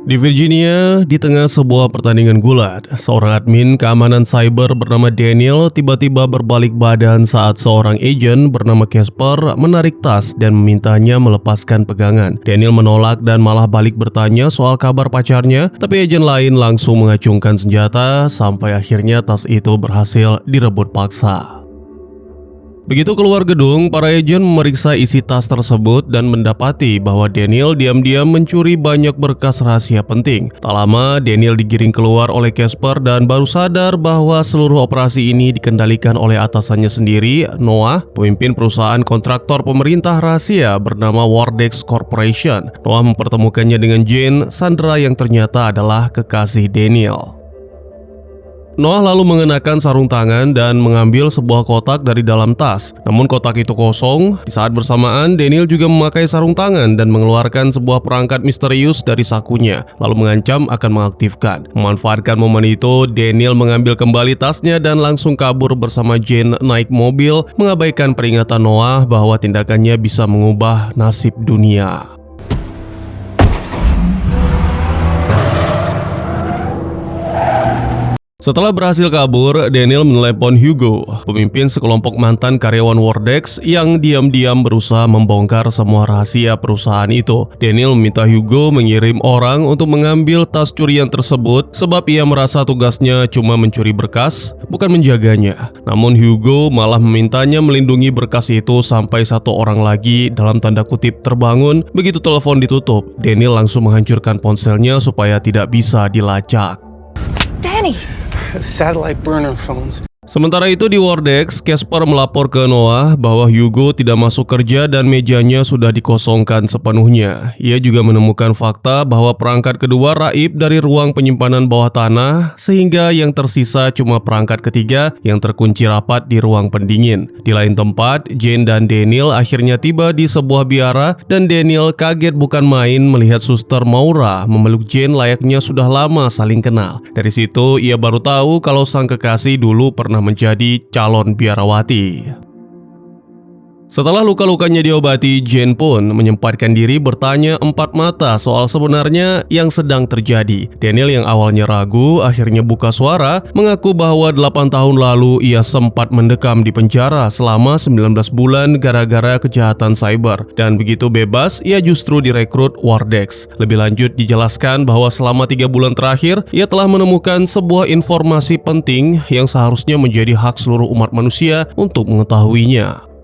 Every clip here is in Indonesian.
Di Virginia, di tengah sebuah pertandingan gulat, seorang admin keamanan cyber bernama Daniel tiba-tiba berbalik badan saat seorang agen bernama Casper menarik tas dan memintanya melepaskan pegangan. Daniel menolak dan malah balik bertanya soal kabar pacarnya, tapi agen lain langsung mengacungkan senjata sampai akhirnya tas itu berhasil direbut paksa. Begitu keluar gedung, para agen memeriksa isi tas tersebut dan mendapati bahwa Daniel diam-diam mencuri banyak berkas rahasia penting. Tak lama, Daniel digiring keluar oleh Casper dan baru sadar bahwa seluruh operasi ini dikendalikan oleh atasannya sendiri, Noah, pemimpin perusahaan kontraktor pemerintah rahasia bernama Wardex Corporation. Noah mempertemukannya dengan Jane, Sandra yang ternyata adalah kekasih Daniel. Noah lalu mengenakan sarung tangan dan mengambil sebuah kotak dari dalam tas. Namun kotak itu kosong. Di saat bersamaan, Daniel juga memakai sarung tangan dan mengeluarkan sebuah perangkat misterius dari sakunya, lalu mengancam akan mengaktifkan. Memanfaatkan momen itu, Daniel mengambil kembali tasnya dan langsung kabur bersama Jane naik mobil, mengabaikan peringatan Noah bahwa tindakannya bisa mengubah nasib dunia. Setelah berhasil kabur, Daniel menelepon Hugo, pemimpin sekelompok mantan karyawan Wardex yang diam-diam berusaha membongkar semua rahasia perusahaan itu. Daniel meminta Hugo mengirim orang untuk mengambil tas curian tersebut sebab ia merasa tugasnya cuma mencuri berkas, bukan menjaganya. Namun Hugo malah memintanya melindungi berkas itu sampai satu orang lagi dalam tanda kutip terbangun. Begitu telepon ditutup, Daniel langsung menghancurkan ponselnya supaya tidak bisa dilacak. Danny! Satellite burner phones. Sementara itu di Wardex, Casper melapor ke Noah bahwa Hugo tidak masuk kerja dan mejanya sudah dikosongkan sepenuhnya. Ia juga menemukan fakta bahwa perangkat kedua raib dari ruang penyimpanan bawah tanah, sehingga yang tersisa cuma perangkat ketiga yang terkunci rapat di ruang pendingin. Di lain tempat, Jane dan Daniel akhirnya tiba di sebuah biara dan Daniel kaget bukan main melihat suster Maura memeluk Jane layaknya sudah lama saling kenal. Dari situ ia baru tahu kalau sang kekasih dulu pernah menjadi calon biarawati. Setelah luka-lukanya diobati, Jane pun menyempatkan diri bertanya empat mata soal sebenarnya yang sedang terjadi. Daniel yang awalnya ragu akhirnya buka suara, mengaku bahwa 8 tahun lalu ia sempat mendekam di penjara selama 19 bulan gara-gara kejahatan cyber. Dan begitu bebas, ia justru direkrut Wardex. Lebih lanjut dijelaskan bahwa selama 3 bulan terakhir, ia telah menemukan sebuah informasi penting yang seharusnya menjadi hak seluruh umat manusia untuk mengetahuinya.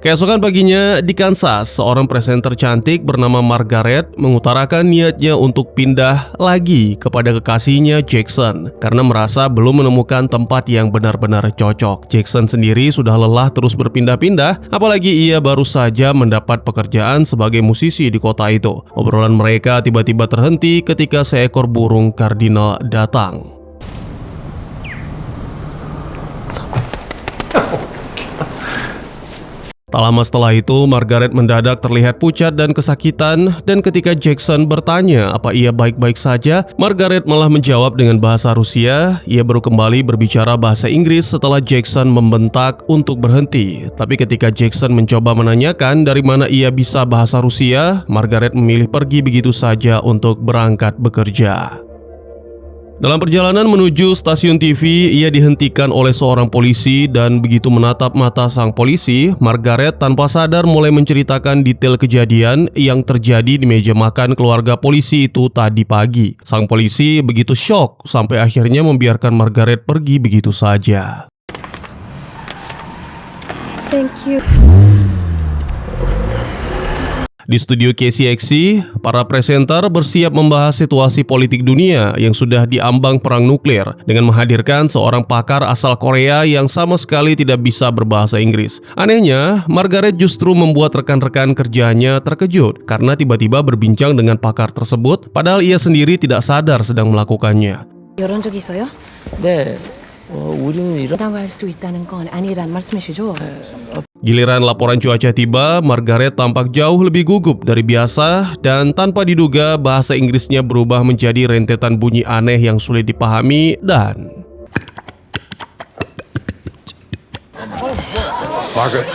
Keesokan paginya di Kansas, seorang presenter cantik bernama Margaret mengutarakan niatnya untuk pindah lagi kepada kekasihnya Jackson karena merasa belum menemukan tempat yang benar-benar cocok. Jackson sendiri sudah lelah terus berpindah-pindah, apalagi ia baru saja mendapat pekerjaan sebagai musisi di kota itu. Obrolan mereka tiba-tiba terhenti ketika seekor burung kardinal datang. Tak lama setelah itu, Margaret mendadak terlihat pucat dan kesakitan, dan ketika Jackson bertanya apa ia baik-baik saja, Margaret malah menjawab dengan bahasa Rusia. Ia baru kembali berbicara bahasa Inggris setelah Jackson membentak untuk berhenti. Tapi ketika Jackson mencoba menanyakan dari mana ia bisa bahasa Rusia, Margaret memilih pergi begitu saja untuk berangkat bekerja. Dalam perjalanan menuju stasiun TV, ia dihentikan oleh seorang polisi dan begitu menatap mata sang polisi, Margaret tanpa sadar mulai menceritakan detail kejadian yang terjadi di meja makan keluarga polisi itu tadi pagi. Sang polisi begitu syok sampai akhirnya membiarkan Margaret pergi begitu saja. Thank you. Di studio KCXC, para presenter bersiap membahas situasi politik dunia yang sudah diambang perang nuklir dengan menghadirkan seorang pakar asal Korea yang sama sekali tidak bisa berbahasa Inggris. Anehnya, Margaret justru membuat rekan-rekan kerjanya terkejut karena tiba-tiba berbincang dengan pakar tersebut padahal ia sendiri tidak sadar sedang melakukannya. 이런 적이 있어요? 네, 우리는 이런 부담할 수 있다는 건 아니란 말씀이시죠? Giliran laporan cuaca tiba, Margaret tampak jauh lebih gugup dari biasa dan tanpa diduga bahasa Inggrisnya berubah menjadi rentetan bunyi aneh yang sulit dipahami dan... Margaret.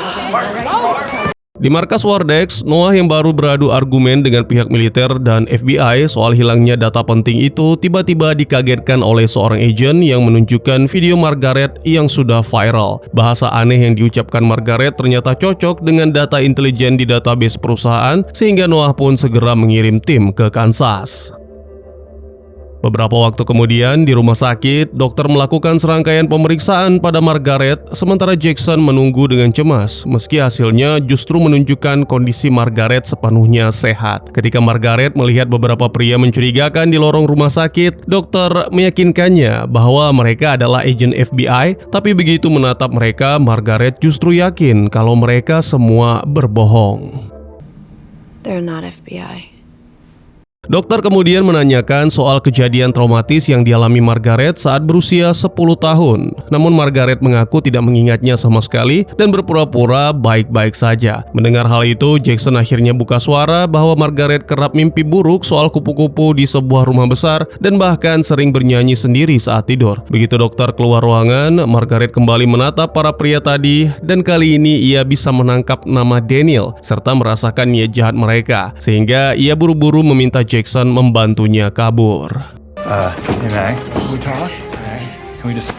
Di markas Wardex, Noah yang baru beradu argumen dengan pihak militer dan FBI soal hilangnya data penting itu tiba-tiba dikagetkan oleh seorang agen yang menunjukkan video Margaret yang sudah viral. Bahasa aneh yang diucapkan Margaret ternyata cocok dengan data intelijen di database perusahaan sehingga Noah pun segera mengirim tim ke Kansas. Beberapa waktu kemudian di rumah sakit, dokter melakukan serangkaian pemeriksaan pada Margaret sementara Jackson menunggu dengan cemas meski hasilnya justru menunjukkan kondisi Margaret sepenuhnya sehat. Ketika Margaret melihat beberapa pria mencurigakan di lorong rumah sakit, dokter meyakinkannya bahwa mereka adalah agen FBI, tapi begitu menatap mereka, Margaret justru yakin kalau mereka semua berbohong. They're not FBI. Dokter kemudian menanyakan soal kejadian traumatis yang dialami Margaret saat berusia 10 tahun. Namun Margaret mengaku tidak mengingatnya sama sekali dan berpura-pura baik-baik saja. Mendengar hal itu, Jackson akhirnya buka suara bahwa Margaret kerap mimpi buruk soal kupu-kupu di sebuah rumah besar dan bahkan sering bernyanyi sendiri saat tidur. Begitu dokter keluar ruangan, Margaret kembali menatap para pria tadi dan kali ini ia bisa menangkap nama Daniel serta merasakan niat jahat mereka sehingga ia buru-buru meminta Jackson membantunya kabur. Hey, Mag. Can we talk? Can we just...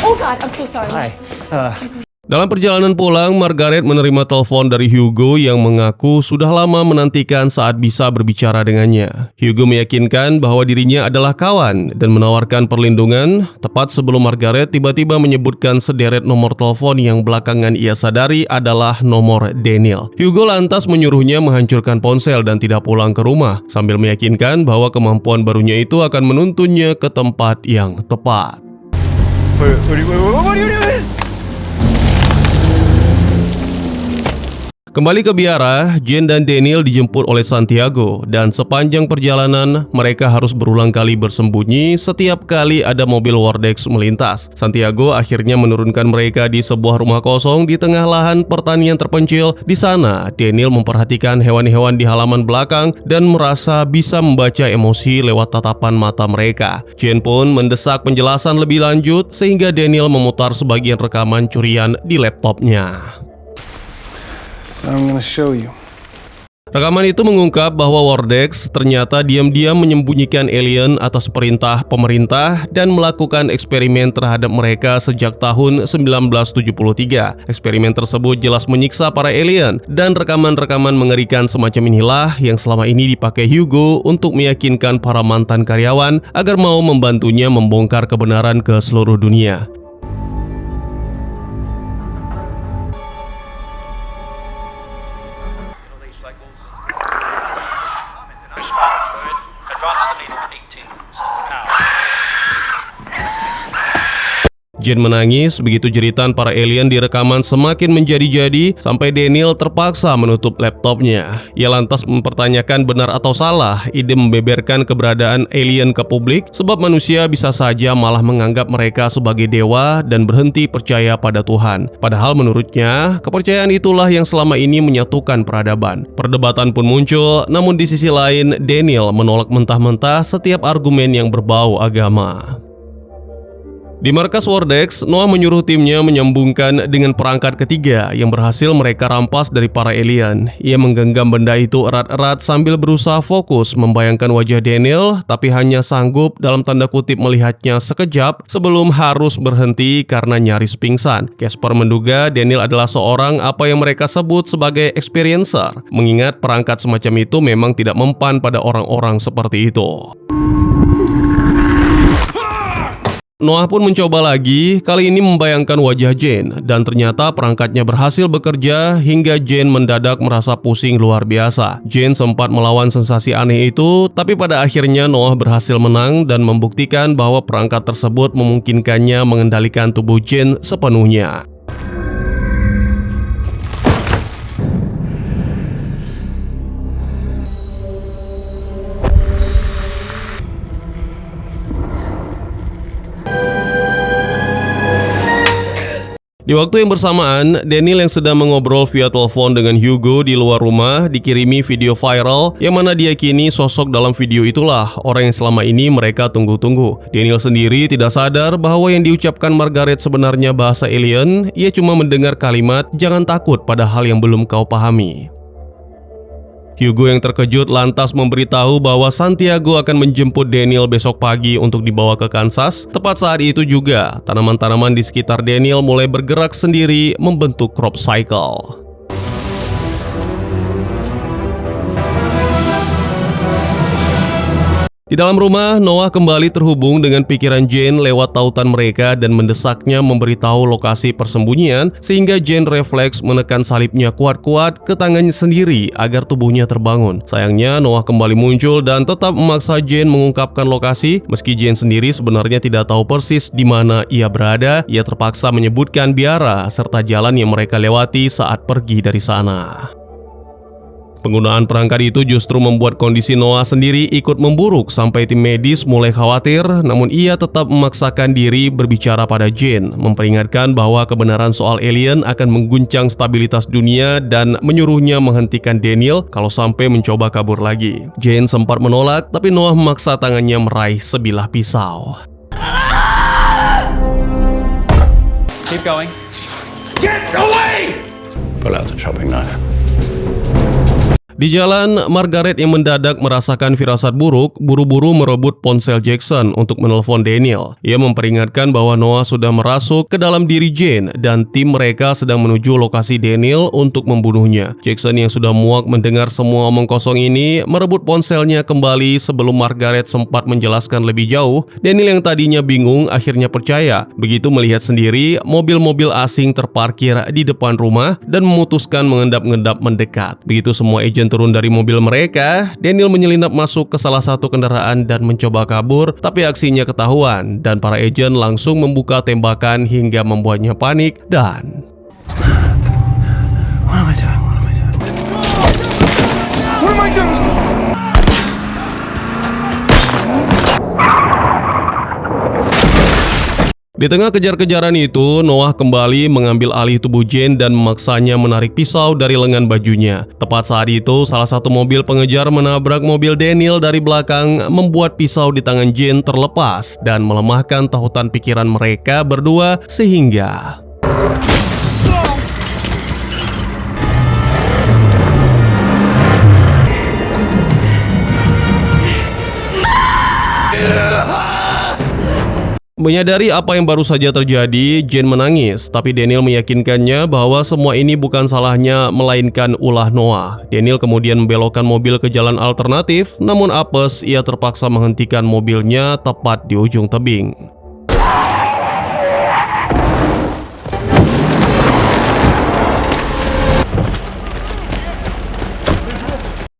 Oh God, I'm so sorry. Hi. Dalam perjalanan pulang, Margaret menerima telepon dari Hugo yang mengaku sudah lama menantikan saat bisa berbicara dengannya. Hugo meyakinkan bahwa dirinya adalah kawan dan menawarkan perlindungan, tepat sebelum Margaret tiba-tiba menyebutkan sederet nomor telepon yang belakangan ia sadari adalah nomor Daniel. Hugo lantas menyuruhnya menghancurkan ponsel dan tidak pulang ke rumah, sambil meyakinkan bahwa kemampuan barunya itu akan menuntunnya ke tempat yang tepat. What are you doing? Kembali ke biara, Jane dan Daniel dijemput oleh Santiago dan sepanjang perjalanan mereka harus berulang kali bersembunyi setiap kali ada mobil Wardex melintas. Santiago akhirnya menurunkan mereka di sebuah rumah kosong di tengah lahan pertanian terpencil. Di sana, Daniel memperhatikan hewan-hewan di halaman belakang dan merasa bisa membaca emosi lewat tatapan mata mereka. Jane pun mendesak penjelasan lebih lanjut sehingga Daniel memutar sebagian rekaman curian di laptopnya. So I'm gonna show you. Rekaman itu mengungkap bahwa Wardex ternyata diam-diam menyembunyikan alien atas perintah pemerintah dan melakukan eksperimen terhadap mereka sejak tahun 1973. Eksperimen tersebut jelas menyiksa para alien dan rekaman-rekaman mengerikan semacam inilah yang selama ini dipakai Hugo untuk meyakinkan para mantan karyawan agar mau membantunya membongkar kebenaran ke seluruh dunia. Jane menangis begitu jeritan para alien di rekaman semakin menjadi-jadi sampai Daniel terpaksa menutup laptopnya. Ia lantas mempertanyakan benar atau salah ide membeberkan keberadaan alien ke publik sebab manusia bisa saja malah menganggap mereka sebagai dewa dan berhenti percaya pada Tuhan. Padahal menurutnya, kepercayaan itulah yang selama ini menyatukan peradaban. Perdebatan pun muncul, namun di sisi lain Daniel menolak mentah-mentah setiap argumen yang berbau agama. Di markas Wardex, Noah menyuruh timnya menyambungkan dengan perangkat ketiga yang berhasil mereka rampas dari para alien. Ia menggenggam benda itu erat-erat sambil berusaha fokus membayangkan wajah Daniel, tapi hanya sanggup dalam tanda kutip melihatnya sekejap sebelum harus berhenti karena nyaris pingsan. Casper menduga Daniel adalah seorang apa yang mereka sebut sebagai experiencer, mengingat perangkat semacam itu memang tidak mempan pada orang-orang seperti itu. Noah pun mencoba lagi, kali ini membayangkan wajah Jane, dan ternyata perangkatnya berhasil bekerja hingga Jane mendadak merasa pusing luar biasa. Jane sempat melawan sensasi aneh itu, tapi pada akhirnya Noah berhasil menang dan membuktikan bahwa perangkat tersebut memungkinkannya mengendalikan tubuh Jane sepenuhnya. Di waktu yang bersamaan, Daniel yang sedang mengobrol via telepon dengan Hugo di luar rumah dikirimi video viral yang mana diyakini sosok dalam video itulah orang yang selama ini mereka tunggu-tunggu. Daniel sendiri tidak sadar bahwa yang diucapkan Margaret sebenarnya bahasa alien, ia cuma mendengar kalimat "jangan takut pada hal yang belum kau pahami". Hugo yang terkejut lantas memberitahu bahwa Santiago akan menjemput Daniel besok pagi untuk dibawa ke Kansas. Tepat saat itu juga, tanaman-tanaman di sekitar Daniel mulai bergerak sendiri membentuk crop cycle. Di dalam rumah, Noah kembali terhubung dengan pikiran Jane lewat tautan mereka dan mendesaknya memberitahu lokasi persembunyian sehingga Jane refleks menekan salibnya kuat-kuat ke tangannya sendiri agar tubuhnya terbangun. Sayangnya, Noah kembali muncul dan tetap memaksa Jane mengungkapkan lokasi. Meski Jane sendiri sebenarnya tidak tahu persis di mana ia berada, ia terpaksa menyebutkan biara serta jalan yang mereka lewati saat pergi dari sana. Penggunaan perangkat itu justru membuat kondisi Noah sendiri ikut memburuk sampai tim medis mulai khawatir, namun ia tetap memaksakan diri berbicara pada Jane, memperingatkan bahwa kebenaran soal alien akan mengguncang stabilitas dunia dan menyuruhnya menghentikan Daniel kalau sampai mencoba kabur lagi. Jane sempat menolak, tapi Noah memaksa tangannya meraih sebilah pisau. Keep going. Get away! Pull out the chopping knife. Di jalan, Margaret yang mendadak merasakan firasat buruk, buru-buru merebut ponsel Jackson untuk menelpon Daniel. Ia memperingatkan bahwa Noah sudah merasuk ke dalam diri Jane dan tim mereka sedang menuju lokasi Daniel untuk membunuhnya. Jackson yang sudah muak mendengar semua omong kosong ini, merebut ponselnya kembali sebelum Margaret sempat menjelaskan lebih jauh. Daniel yang tadinya bingung akhirnya percaya. Begitu melihat sendiri, mobil-mobil asing terparkir di depan rumah dan memutuskan mengendap-endap mendekat. Begitu semua agent turun dari mobil mereka, Daniel menyelinap masuk ke salah satu kendaraan dan mencoba kabur, tapi aksinya ketahuan dan para agen langsung membuka tembakan hingga membuatnya panik dan What am I doing? What am I doing? Di tengah kejar-kejaran itu, Noah kembali mengambil alih tubuh Jane dan memaksanya menarik pisau dari lengan bajunya. Tepat saat itu, salah satu mobil pengejar menabrak mobil Daniel dari belakang, membuat pisau di tangan Jane terlepas dan melemahkan tautan pikiran mereka berdua sehingga menyadari apa yang baru saja terjadi, Jane menangis, tapi Daniel meyakinkannya bahwa semua ini bukan salahnya, melainkan ulah Noah. Daniel kemudian membelokkan mobil ke jalan alternatif, namun apes, ia terpaksa menghentikan mobilnya tepat di ujung tebing.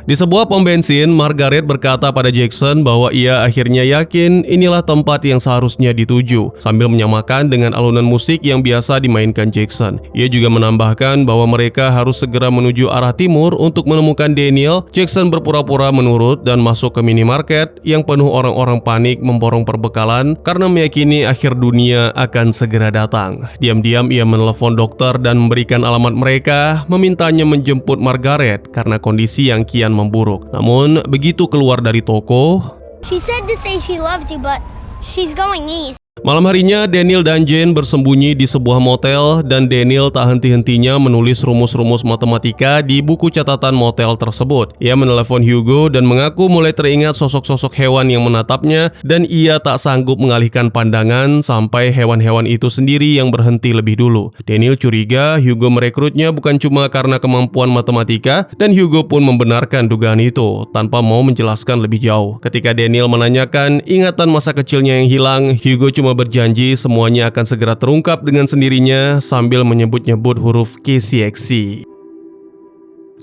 Di sebuah pom bensin, Margaret berkata pada Jackson bahwa ia akhirnya yakin inilah tempat yang seharusnya dituju, sambil menyamakan dengan alunan musik yang biasa dimainkan Jackson. Ia juga menambahkan bahwa mereka harus segera menuju arah timur untuk menemukan Daniel. Jackson berpura-pura menurut dan masuk ke minimarket yang penuh orang-orang panik memborong perbekalan karena meyakini akhir dunia akan segera datang. Diam-diam ia menelepon dokter dan memberikan alamat mereka, memintanya menjemput Margaret karena kondisi yang kian memburuk. Namun, begitu keluar dari toko, She said to say she loves you, but she's going east. malam harinya Daniel dan Jane bersembunyi di sebuah motel dan Daniel tak henti-hentinya menulis rumus-rumus matematika di buku catatan motel tersebut. Ia menelepon Hugo dan mengaku mulai teringat sosok-sosok hewan yang menatapnya dan ia tak sanggup mengalihkan pandangan sampai hewan-hewan itu sendiri yang berhenti lebih dulu. Daniel curiga Hugo merekrutnya bukan cuma karena kemampuan matematika dan Hugo pun membenarkan dugaan itu tanpa mau menjelaskan lebih jauh. Ketika Daniel menanyakan ingatan masa kecilnya yang hilang, Hugo cuma berjanji semuanya akan segera terungkap dengan sendirinya sambil menyebut-nyebut huruf KCXC.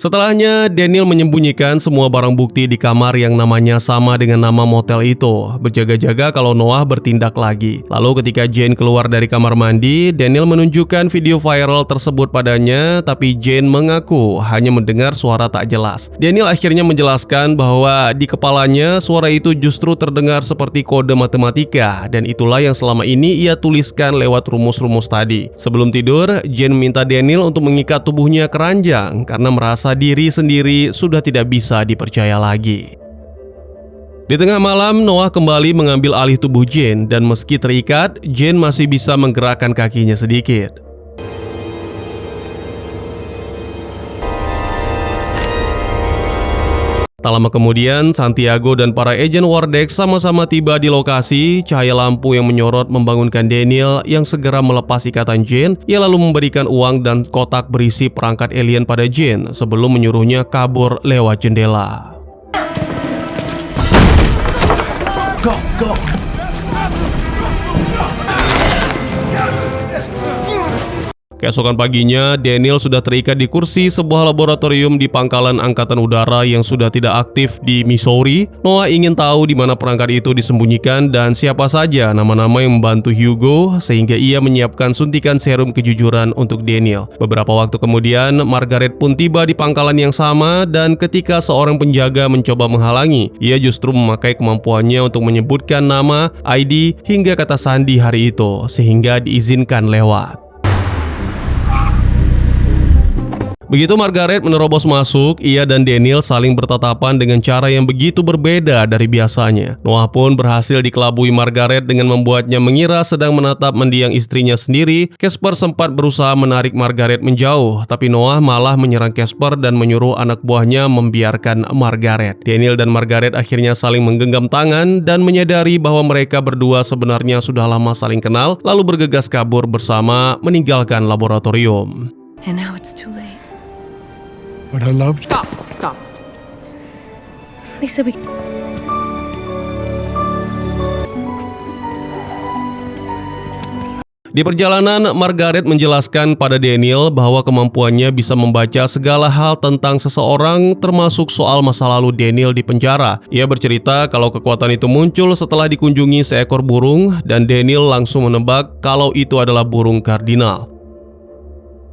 Setelahnya, Daniel menyembunyikan semua barang bukti di kamar yang namanya sama dengan nama motel itu, berjaga-jaga kalau Noah bertindak lagi. Lalu ketika Jane keluar dari kamar mandi, Daniel menunjukkan video viral tersebut padanya, tapi Jane mengaku hanya mendengar suara tak jelas. Daniel akhirnya menjelaskan bahwa di kepalanya suara itu justru terdengar seperti kode matematika, dan itulah yang selama ini ia tuliskan lewat rumus-rumus tadi. Sebelum tidur, Jane minta Daniel untuk mengikat tubuhnya ke ranjang karena merasa diri sendiri sudah tidak bisa dipercaya lagi. Di tengah malam, Noah kembali mengambil alih tubuh Jane dan meski terikat, Jane masih bisa menggerakkan kakinya sedikit. Tak lama kemudian, Santiago dan para agen Wardex sama-sama tiba di lokasi. Cahaya lampu yang menyorot membangunkan Daniel yang segera melepas ikatan Jane. Ia lalu memberikan uang dan kotak berisi perangkat alien pada Jane sebelum menyuruhnya kabur lewat jendela. Go! Keesokan paginya, Daniel sudah terikat di kursi sebuah laboratorium di pangkalan angkatan udara yang sudah tidak aktif di Missouri. Noah ingin tahu di mana perangkat itu disembunyikan dan siapa saja nama-nama yang membantu Hugo, sehingga ia menyiapkan suntikan serum kejujuran untuk Daniel. Beberapa waktu kemudian, Margaret pun tiba di pangkalan yang sama dan ketika seorang penjaga mencoba menghalangi, ia justru memakai kemampuannya untuk menyebutkan nama, ID, hingga kata sandi hari itu, sehingga diizinkan lewat. Begitu Margaret menerobos masuk, ia dan Daniel saling bertatapan dengan cara yang begitu berbeda dari biasanya. Noah pun berhasil dikelabui Margaret dengan membuatnya mengira sedang menatap mendiang istrinya sendiri. Casper sempat berusaha menarik Margaret menjauh, tapi Noah malah menyerang Casper dan menyuruh anak buahnya membiarkan Margaret. Daniel dan Margaret akhirnya saling menggenggam tangan dan menyadari bahwa mereka berdua sebenarnya sudah lama saling kenal, lalu bergegas kabur bersama meninggalkan laboratorium. And now it's too late. But I loved you. Stop. Lisa, we... Di perjalanan, Margaret menjelaskan pada Daniel bahwa kemampuannya bisa membaca segala hal tentang seseorang, termasuk soal masa lalu Daniel di penjara. Ia bercerita kalau kekuatan itu muncul setelah dikunjungi seekor burung, dan Daniel langsung menebak kalau itu adalah burung kardinal.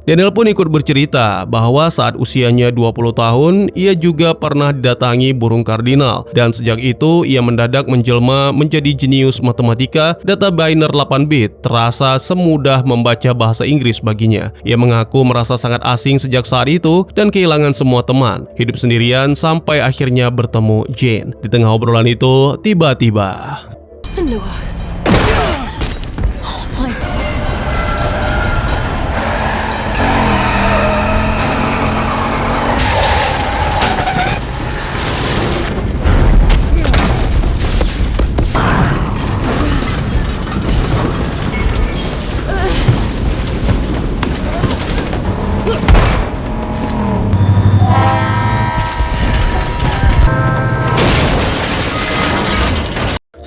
Daniel pun ikut bercerita bahwa saat usianya 20 tahun, ia juga pernah didatangi burung kardinal. Dan sejak itu, ia mendadak menjelma menjadi jenius matematika. Data biner 8-bit terasa semudah membaca bahasa Inggris baginya. Ia mengaku merasa sangat asing sejak saat itu dan kehilangan semua teman. Hidup sendirian sampai akhirnya bertemu Jane. Di tengah obrolan itu, tiba-tiba...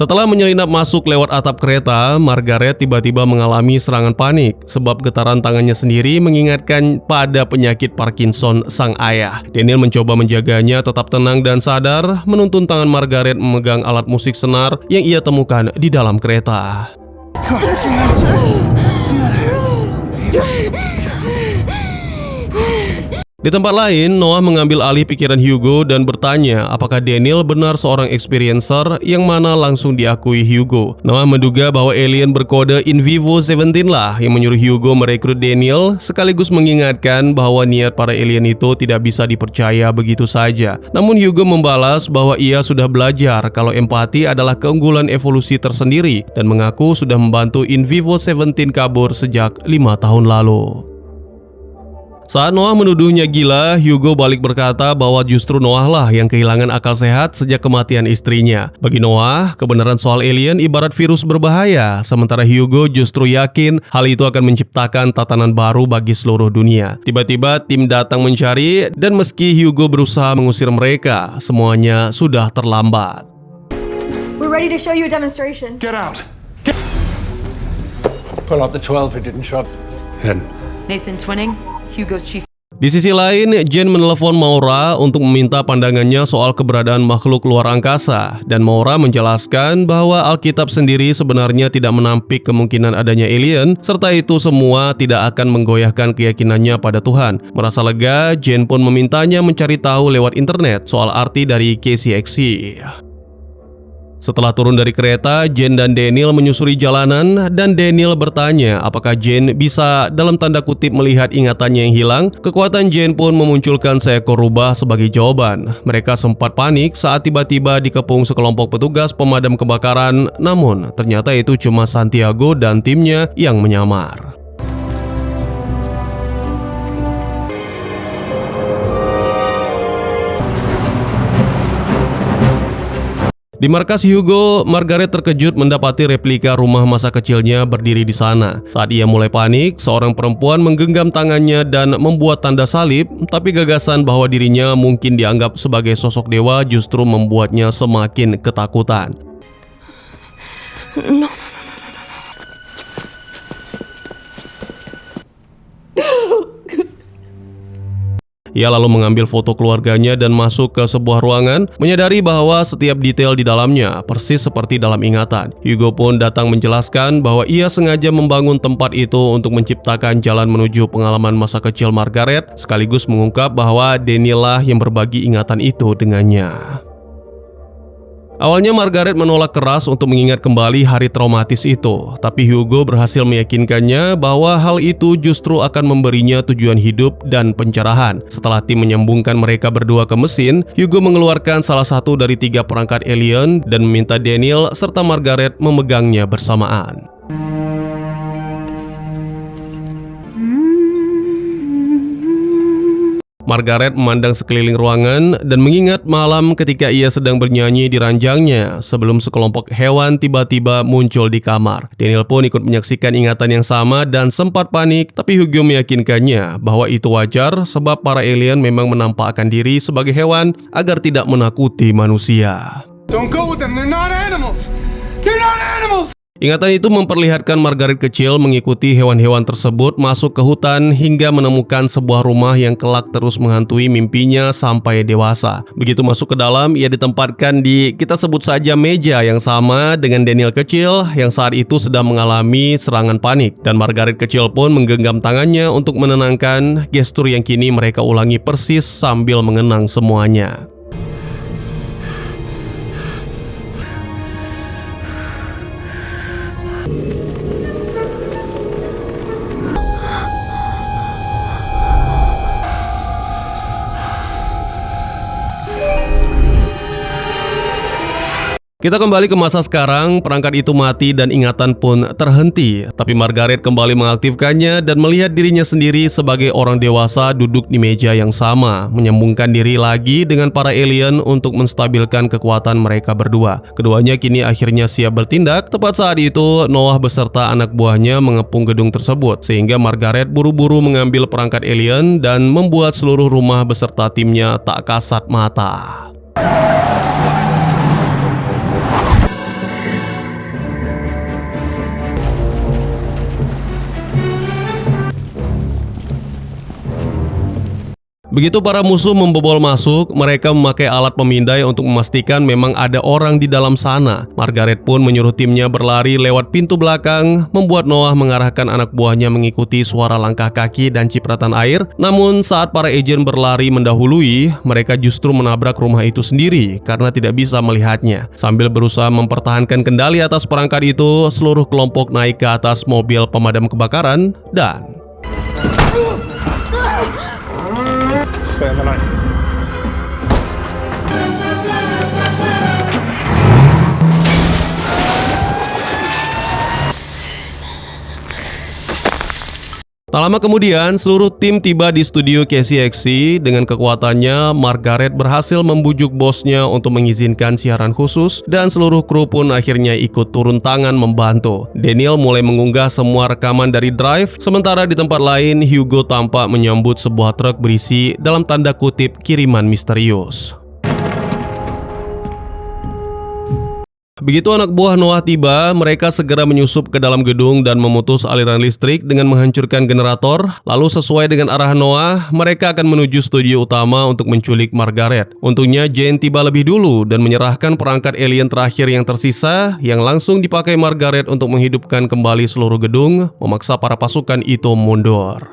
Setelah menyelinap masuk lewat atap kereta, Margaret tiba-tiba mengalami serangan panik sebab getaran tangannya sendiri mengingatkan pada penyakit Parkinson sang ayah. Daniel mencoba menjaganya tetap tenang dan sadar, menuntun tangan Margaret memegang alat musik senar yang ia temukan di dalam kereta. Di tempat lain, Noah mengambil alih pikiran Hugo dan bertanya apakah Daniel benar seorang experiencer, yang mana langsung diakui Hugo. Noah menduga bahwa alien berkode In Vivo 17 lah yang menyuruh Hugo merekrut Daniel, sekaligus mengingatkan bahwa niat para alien itu tidak bisa dipercaya begitu saja. Namun Hugo membalas bahwa ia sudah belajar kalau empati adalah keunggulan evolusi tersendiri dan mengaku sudah membantu In Vivo 17 kabur sejak 5 tahun lalu. Saat Noah menuduhnya gila, Hugo balik berkata bahwa justru Noah lah yang kehilangan akal sehat sejak kematian istrinya. Bagi Noah, kebenaran soal alien ibarat virus berbahaya, sementara Hugo justru yakin hal itu akan menciptakan tatanan baru bagi seluruh dunia. Tiba-tiba tim datang mencari, dan meski Hugo berusaha mengusir mereka, semuanya sudah terlambat. We're ready to show you a demonstration. Get out! Pull up the 12 who didn't show up. Hidden. Nathan Twinning, Hugo's chief. Di sisi lain, Jane menelepon Maura untuk meminta pandangannya soal keberadaan makhluk luar angkasa, dan Maura menjelaskan bahwa Alkitab sendiri sebenarnya tidak menampik kemungkinan adanya alien, serta itu semua tidak akan menggoyahkan keyakinannya pada Tuhan. Merasa lega, Jane pun memintanya mencari tahu lewat internet soal arti dari KCXC. Setelah turun dari kereta, Jane dan Daniel menyusuri jalanan dan Daniel bertanya apakah Jane bisa dalam tanda kutip melihat ingatannya yang hilang. Kekuatan Jane pun memunculkan seekor rubah sebagai jawaban. Mereka sempat panik saat tiba-tiba dikepung sekelompok petugas pemadam kebakaran, namun ternyata itu cuma Santiago dan timnya yang menyamar. Di markas Hugo, Margaret terkejut mendapati replika rumah masa kecilnya berdiri di sana. Saat ia mulai panik, seorang perempuan menggenggam tangannya dan membuat tanda salib, tapi gagasan bahwa dirinya mungkin dianggap sebagai sosok dewa justru membuatnya semakin ketakutan. No. Ia lalu mengambil foto keluarganya dan masuk ke sebuah ruangan, menyadari bahwa setiap detail di dalamnya persis seperti dalam ingatan. Hugo pun datang menjelaskan bahwa ia sengaja membangun tempat itu untuk menciptakan jalan menuju pengalaman masa kecil Margaret, sekaligus mengungkap bahwa Daniel lah yang berbagi ingatan itu dengannya. Awalnya Margaret menolak keras untuk mengingat kembali hari traumatis itu, tapi Hugo berhasil meyakinkannya bahwa hal itu justru akan memberinya tujuan hidup dan pencerahan. Setelah tim menyambungkan mereka berdua ke mesin, Hugo mengeluarkan salah satu dari 3 perangkat alien dan meminta Daniel serta Margaret memegangnya bersamaan. Margaret memandang sekeliling ruangan dan mengingat malam ketika ia sedang bernyanyi di ranjangnya sebelum sekelompok hewan tiba-tiba muncul di kamar. Daniel pun ikut menyaksikan ingatan yang sama dan sempat panik, tapi Hugo meyakinkannya bahwa itu wajar sebab para alien memang menampakkan diri sebagai hewan agar tidak menakuti manusia. Don't go with them, they're not animals! They're not animals! Ingatan itu memperlihatkan Margaret kecil mengikuti hewan-hewan tersebut masuk ke hutan hingga menemukan sebuah rumah yang kelak terus menghantui mimpinya sampai dewasa. Begitu masuk ke dalam, ia ditempatkan di, kita sebut saja, meja yang sama dengan Daniel kecil yang saat itu sedang mengalami serangan panik. Dan Margaret kecil pun menggenggam tangannya untuk menenangkan, gestur yang kini mereka ulangi persis sambil mengenang semuanya. Kita kembali ke masa sekarang, perangkat itu mati dan ingatan pun terhenti. Tapi Margaret kembali mengaktifkannya dan melihat dirinya sendiri sebagai orang dewasa duduk di meja yang sama, menyambungkan diri lagi dengan para alien untuk menstabilkan kekuatan mereka berdua. Keduanya kini akhirnya siap bertindak. Tepat saat itu, Noah beserta anak buahnya mengepung gedung tersebut, sehingga Margaret buru-buru mengambil perangkat alien dan membuat seluruh rumah beserta timnya tak kasat mata. Begitu para musuh membobol masuk, mereka memakai alat pemindai untuk memastikan memang ada orang di dalam sana. Margaret pun menyuruh timnya berlari lewat pintu belakang, membuat Noah mengarahkan anak buahnya mengikuti suara langkah kaki dan cipratan air. Namun saat para agen berlari mendahului, mereka justru menabrak rumah itu sendiri karena tidak bisa melihatnya. Sambil berusaha mempertahankan kendali atas perangkat itu, seluruh kelompok naik ke atas mobil pemadam kebakaran dan Stay on the line. tak lama kemudian, seluruh tim tiba di studio KCXC. Dengan kekuatannya, Margaret berhasil membujuk bosnya untuk mengizinkan siaran khusus dan seluruh kru pun akhirnya ikut turun tangan membantu. Daniel mulai mengunggah semua rekaman dari drive, sementara di tempat lain, Hugo tampak menyambut sebuah truk berisi dalam tanda kutip kiriman misterius. Begitu anak buah Noah tiba, mereka segera menyusup ke dalam gedung dan memutus aliran listrik dengan menghancurkan generator. Lalu sesuai dengan arahan Noah, mereka akan menuju studio utama untuk menculik Margaret. Untungnya Jane tiba lebih dulu dan menyerahkan perangkat alien terakhir yang tersisa yang langsung dipakai Margaret untuk menghidupkan kembali seluruh gedung, memaksa para pasukan itu mundur.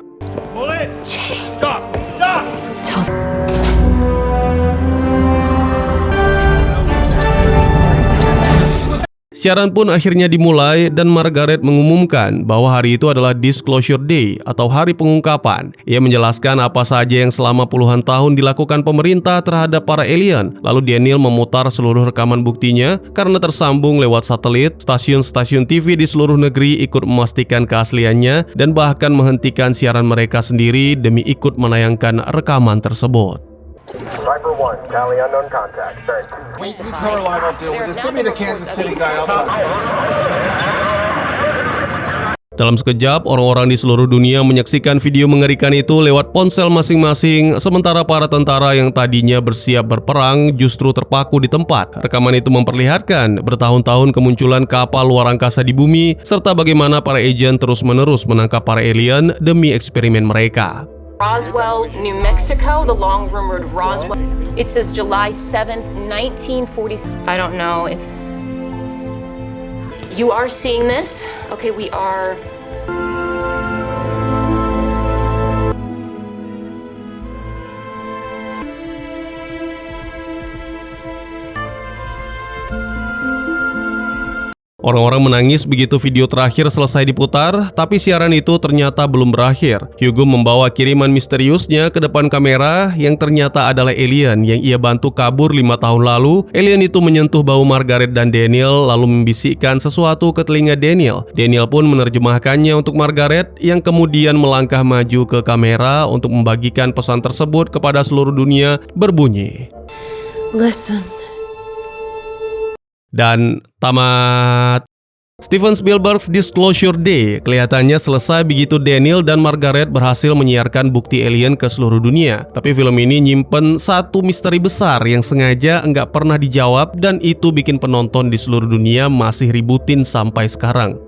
Siaran pun akhirnya dimulai dan Margaret mengumumkan bahwa hari itu adalah Disclosure Day atau hari pengungkapan. Ia menjelaskan apa saja yang selama puluhan tahun dilakukan pemerintah terhadap para alien. Lalu Daniel memutar seluruh rekaman buktinya karena tersambung lewat satelit. Stasiun-stasiun TV di seluruh negeri ikut memastikan keasliannya dan bahkan menghentikan siaran mereka sendiri demi ikut menayangkan rekaman tersebut. Viper 1, tally unknown contact. We tell her live, I'll deal with this. Give me the Kansas City guy, I'll talk. Dalam sekejap, orang-orang di seluruh dunia menyaksikan video mengerikan itu lewat ponsel masing-masing, sementara para tentara yang tadinya bersiap berperang justru terpaku di tempat. Rekaman itu memperlihatkan bertahun-tahun kemunculan kapal luar angkasa di bumi, serta bagaimana para agen terus-menerus menangkap para alien demi eksperimen mereka. Roswell, New Mexico, the long-rumored Roswell. It says July 7th, 1946. I don't know if you are seeing this. Okay, we are. Orang-orang menangis begitu video terakhir selesai diputar, tapi siaran itu ternyata belum berakhir. Hugo membawa kiriman misteriusnya ke depan kamera yang ternyata adalah alien yang ia bantu kabur 5 tahun lalu. Alien itu menyentuh bau Margaret dan Daniel lalu membisikkan sesuatu ke telinga Daniel. Daniel pun menerjemahkannya untuk Margaret yang kemudian melangkah maju ke kamera untuk membagikan pesan tersebut kepada seluruh dunia berbunyi, Listen. Dan tamat. Steven Spielberg's Disclosure Day kelihatannya selesai begitu Daniel dan Margaret berhasil menyiarkan bukti alien ke seluruh dunia. Tapi film ini nyimpen satu misteri besar yang sengaja nggak pernah dijawab dan itu bikin penonton di seluruh dunia masih ributin sampai sekarang.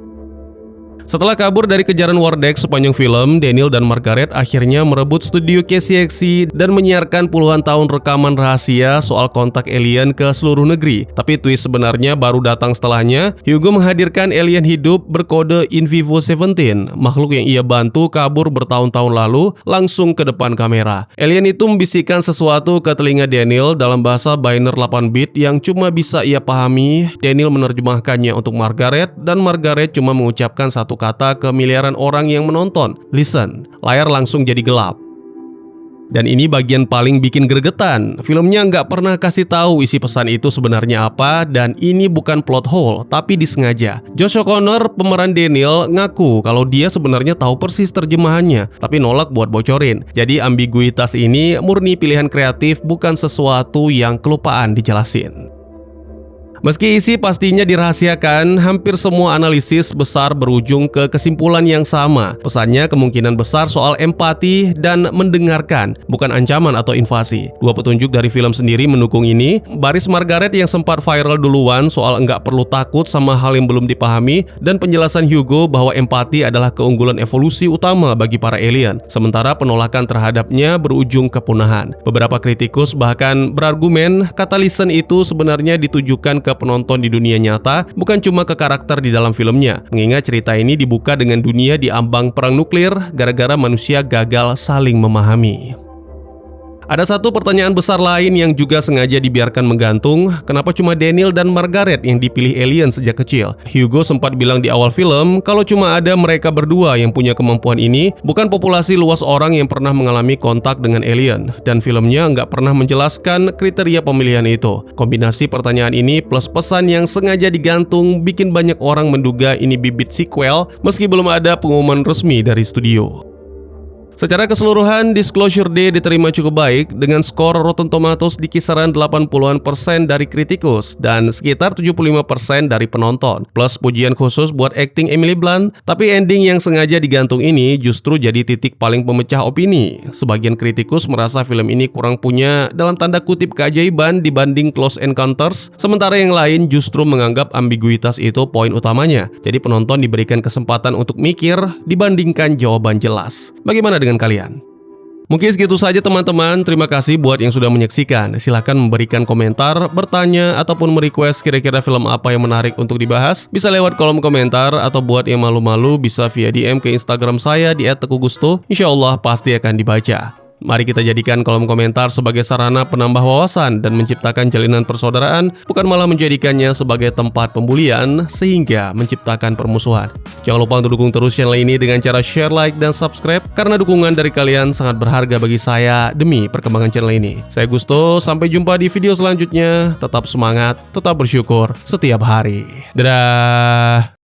Setelah kabur dari kejaran Wardex sepanjang film, Daniel dan Margaret akhirnya merebut studio KCXC dan menyiarkan puluhan tahun rekaman rahasia soal kontak alien ke seluruh negeri. Tapi twist sebenarnya baru datang setelahnya. Hugo menghadirkan alien hidup berkode Invivo 17, makhluk yang ia bantu kabur bertahun-tahun lalu, langsung ke depan kamera. Alien itu membisikkan sesuatu ke telinga Daniel dalam bahasa Biner 8-bit yang cuma bisa ia pahami. Daniel menerjemahkannya untuk Margaret dan Margaret cuma mengucapkan satu kata ke miliaran orang yang menonton, listen. Layar langsung jadi gelap. Dan ini bagian paling bikin gregetan. Filmnya nggak pernah kasih tahu isi pesan itu sebenarnya apa, dan ini bukan plot hole, tapi disengaja. Josh O'Connor, pemeran Daniel, ngaku kalau dia sebenarnya tahu persis terjemahannya, tapi nolak buat bocorin. Jadi ambiguitas ini murni pilihan kreatif, bukan sesuatu yang kelupaan dijelasin. Meski isi pastinya dirahasiakan, hampir semua analisis besar berujung ke kesimpulan yang sama. Pesannya kemungkinan besar soal empati dan mendengarkan, bukan ancaman atau invasi. Dua petunjuk dari film sendiri mendukung ini. Baris Margaret yang sempat viral duluan soal enggak perlu takut sama hal yang belum dipahami, dan penjelasan Hugo bahwa empati adalah keunggulan evolusi utama bagi para alien, sementara penolakan terhadapnya berujung kepunahan. Beberapa kritikus bahkan berargumen kata listen itu sebenarnya ditujukan ke penonton di dunia nyata, bukan cuma ke karakter di dalam filmnya. Mengingat cerita ini dibuka dengan dunia di ambang perang nuklir gara-gara manusia gagal saling memahami. Ada satu pertanyaan besar lain yang juga sengaja dibiarkan menggantung, kenapa cuma Daniel dan Margaret yang dipilih alien sejak kecil? Hugo sempat bilang di awal film kalau cuma ada mereka berdua yang punya kemampuan ini, bukan populasi luas orang yang pernah mengalami kontak dengan alien, dan filmnya nggak pernah menjelaskan kriteria pemilihan itu. Kombinasi pertanyaan ini plus pesan yang sengaja digantung bikin banyak orang menduga ini bibit sequel meski belum ada pengumuman resmi dari studio. Secara keseluruhan, Disclosure Day diterima cukup baik dengan skor Rotten Tomatoes di kisaran 80-an% dari kritikus dan sekitar 75% dari penonton. Plus pujian khusus buat akting Emily Blunt, tapi ending yang sengaja digantung ini justru jadi titik paling pemecah opini. Sebagian kritikus merasa film ini kurang punya dalam tanda kutip keajaiban dibanding Close Encounters, sementara yang lain justru menganggap ambiguitas itu poin utamanya. Jadi penonton diberikan kesempatan untuk mikir dibandingkan jawaban jelas. Bagaimana dengan kalian? Mungkin segitu saja teman-teman, terima kasih buat yang sudah menyaksikan. Silahkan memberikan komentar, bertanya, ataupun merequest kira-kira film apa yang menarik untuk dibahas. Bisa lewat kolom komentar, atau buat yang malu-malu bisa via DM ke Instagram saya di @tegugusto. Insya Allah pasti akan dibaca. Mari kita jadikan kolom komentar sebagai sarana penambah wawasan dan menciptakan jalinan persaudaraan, bukan malah menjadikannya sebagai tempat pembulian sehingga menciptakan permusuhan. Jangan lupa untuk dukung terus channel ini dengan cara share, like, dan subscribe, karena dukungan dari kalian sangat berharga bagi saya demi perkembangan channel ini. Saya Gusto, sampai jumpa di video selanjutnya. Tetap semangat, tetap bersyukur setiap hari. Dadah!